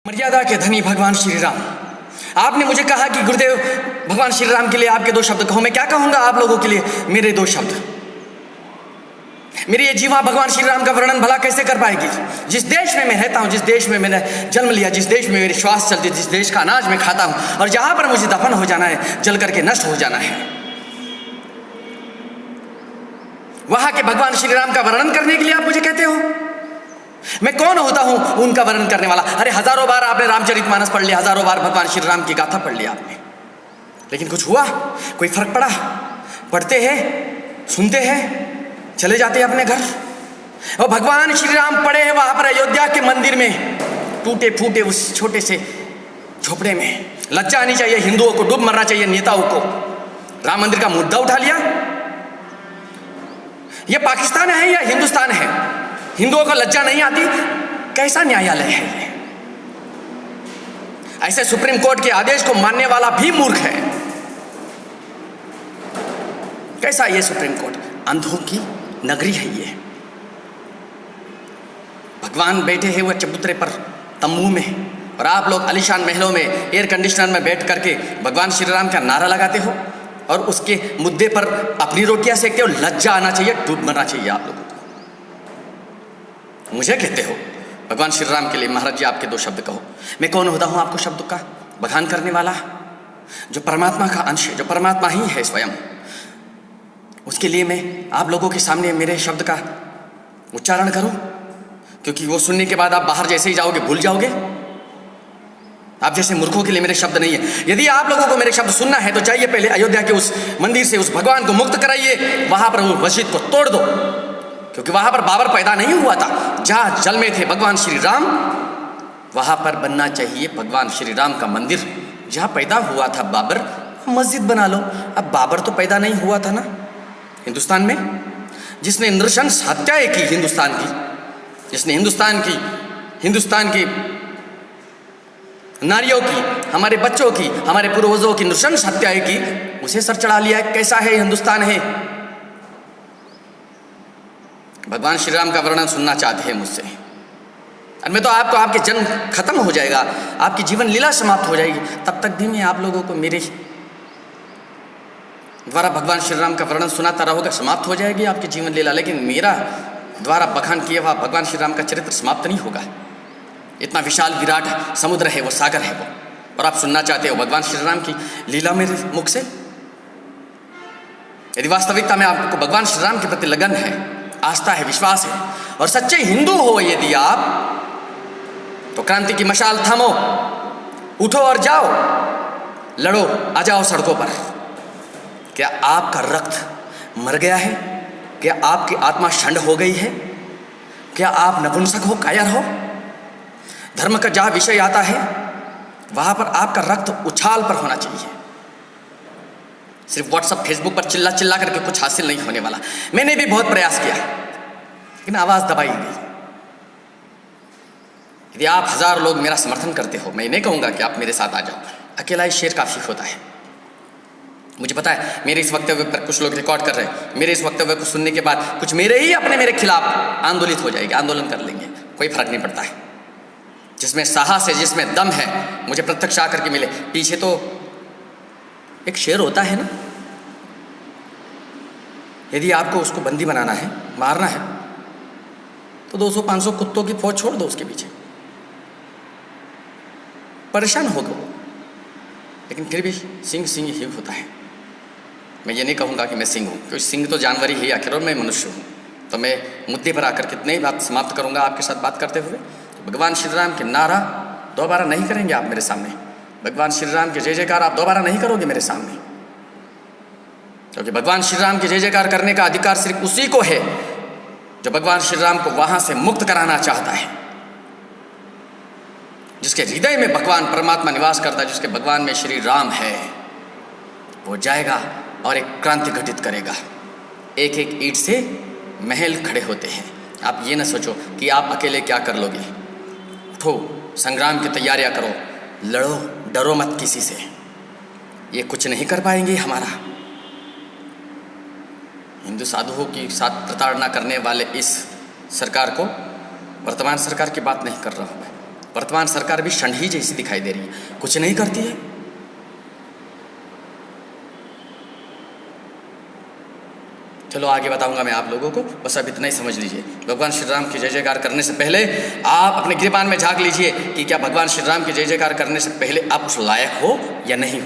मर्यादा के धनी भगवान श्री राम, आपने मुझे कहा कि गुरुदेव भगवान श्री राम के लिए आपके दो शब्द कहो। मैं क्या कहूंगा आप लोगों के लिए मेरे दो शब्द। मेरी ये जीवा भगवान श्री राम का वर्णन भला कैसे कर पाएगी। जिस देश में मैं रहता हूँ, जिस देश में मैंने जन्म लिया, जिस देश में मेरी श्वास चलती, जिस देश का अनाज मैं खाता हूँ और जहां पर मुझे दफन हो जाना है, जल करके नष्ट हो जाना है, वहां के भगवान श्री राम का वर्णन करने के लिए आप मुझे कहते हो। मैं कौन होता हूं उनका वर्णन करने वाला। अरे हजारों बार आपने रामचरितमानस पढ़ लिया, हजारों बार भगवान श्री राम की गाथा पढ़ लिया आपने, लेकिन कुछ हुआ? कोई फर्क पड़ा? पढ़ते हैं, सुनते हैं, चले जाते हैं अपने घर। और भगवान श्री राम पड़े हैं वहां पर अयोध्या के मंदिर में, टूटे फूटे उस छोटे से झोपड़े में। लज्जा आनी चाहिए हिंदुओं को, डूब मरना चाहिए नेताओं को। राम मंदिर का मुद्दा उठा लिया। यह पाकिस्तान है या हिंदुस्तान है? हिंदुओं को लज्जा नहीं आती? कैसा न्यायालय है ये? ऐसे सुप्रीम कोर्ट के आदेश को मानने वाला भी मूर्ख है। कैसा ये सुप्रीम कोर्ट? अंधों की नगरी है ये। भगवान बैठे हैं वो चबूतरे पर तंबू में, और आप लोग आलीशान महलों में एयर कंडीशनर में बैठ करके भगवान श्री राम का नारा लगाते हो और उसके मुद्दे पर अपनी रोटियां सेकते हो। लज्जा आना चाहिए, डूब मरना चाहिए आप लोगों को। मुझे कहते हो भगवान श्री राम के लिए महाराज जी आपके दो शब्द कहो। मैं कौन होता हूं आपको शब्द का बखान करने वाला? जो परमात्मा का अंश है, जो परमात्मा ही है स्वयं, उसके लिए मैं आप लोगों के सामने मेरे शब्द का उच्चारण करूं? क्योंकि वो सुनने के बाद आप बाहर जैसे ही जाओगे भूल जाओगे। आप जैसे मूर्खों के लिए मेरे शब्द नहीं है। यदि आप लोगों को मेरे शब्द सुनना है तो जाइए पहले अयोध्या के उस मंदिर से उस भगवान को मुक्त कराइए, वहां पर उस मस्जिद को तोड़ दो, क्योंकि वहां पर बाबर पैदा नहीं हुआ था। जहां जल में थे भगवान श्री राम, वहां पर बनना चाहिए भगवान श्री राम का मंदिर। जहां पैदा हुआ था बाबर, मस्जिद बना लो। अब बाबर तो पैदा नहीं हुआ था ना हिंदुस्तान में, जिसने नृशंस हत्याएं की हिंदुस्तान की, जिसने हिंदुस्तान की नारियों की, हमारे बच्चों की, हमारे पूर्वजों की नृशंस हत्याएं की, उसे सर चढ़ा लिया। कैसा है हिंदुस्तान है? भगवान श्री राम का वर्णन सुनना चाहते हैं मुझसे, और मैं तो आपको, आपके जन्म खत्म हो जाएगा, आपकी जीवन लीला समाप्त हो जाएगी, तब तक भी मैं आप लोगों को मेरे द्वारा भगवान श्री राम का वर्णन सुनाता रहूँगा। समाप्त हो जाएगी आपकी जीवन लीला, लेकिन मेरा द्वारा बखान किया हुआ भगवान श्री राम का चरित्र समाप्त नहीं होगा। इतना विशाल विराट समुद्र है वो, सागर है वो, और आप सुनना चाहते हो भगवान श्री राम की लीला मेरे मुख से। यदि वास्तविकता में आपको भगवान श्री राम के प्रति लगन है, आस्था है, विश्वास है, और सच्चे हिंदू हो यदि आप, तो क्रांति की मशाल थामो, उठो और जाओ, लड़ो, आ जाओ सड़कों पर। क्या आपका रक्त मर गया है? क्या आपकी आत्मा षंड हो गई है? क्या आप नपुंसक हो, कायर हो? धर्म का जहां विषय आता है वहां पर आपका रक्त उछाल पर होना चाहिए। सिर्फ व्हाट्सएप फेसबुक पर चिल्ला चिल्ला करके कुछ हासिल नहीं होने वाला। मैंने भी बहुत प्रयास किया, लेकिन आवाज दबाई गई। यदि आप हजार लोग मेरा समर्थन करते हो, मैं नहीं कहूंगा कि आप मेरे साथ आ जाओ, अकेला ही शेर काफी होता है। मुझे पता है मेरे इस वक्तव्य पर कुछ लोग रिकॉर्ड कर रहे हैं, मेरे इस वक्तव्य को सुनने के बाद कुछ मेरे खिलाफ आंदोलित हो जाएंगे, आंदोलन कर लेंगे, कोई फर्क नहीं पड़ता है। जिसमें साहस है, जिसमें दम है, मुझे प्रत्यक्ष आकर के मिले। पीछे तो एक शेर होता है ना, यदि आपको उसको बंदी बनाना है, मारना है, तो 200-500 कुत्तों की फौज छोड़ दो उसके पीछे। परेशान होगा वो, लेकिन फिर भी सिंह सिंह ही होता है। मैं ये नहीं कहूँगा कि मैं सिंह हूँ, क्योंकि सिंह तो जानवर ही है आखिर, और मैं मनुष्य हूँ। तो मैं मुद्दे पर आकर के नई बात समाप्त करूँगा आपके साथ बात करते हुए। तो भगवान श्री राम के नारा दोबारा नहीं करेंगे आप मेरे सामने। भगवान श्री राम के जय जयकार आप दोबारा नहीं करोगे मेरे सामने, क्योंकि भगवान श्री राम के जय जयकार करने का अधिकार सिर्फ उसी को है जो भगवान श्री राम को वहां से मुक्त कराना चाहता है, जिसके हृदय में भगवान परमात्मा निवास करता है, जिसके भगवान में श्री राम है। वो जाएगा और एक क्रांति घटित करेगा। एक एक ईंट से महल खड़े होते हैं। आप ये ना सोचो कि आप अकेले क्या कर लोगे। उठो, संग्राम की तैयारियां करो, लड़ो, डरो मत किसी से। ये कुछ नहीं कर पाएंगे हमारा। हिंदू साधुओं की साथ प्रताड़ना करने वाले इस सरकार को, वर्तमान सरकार की बात नहीं कर रहा हूँ मैं, वर्तमान सरकार भी षंढी जैसी दिखाई दे रही है, कुछ नहीं करती है। चलो आगे बताऊंगा मैं आप लोगों को, बस अब इतना ही समझ लीजिए। भगवान श्री राम की जय जयकार करने से पहले आप अपने गिरबान में झांक लीजिए कि क्या भगवान श्री राम की जय जयकार करने से पहले आप उस लायक हो या नहीं हो।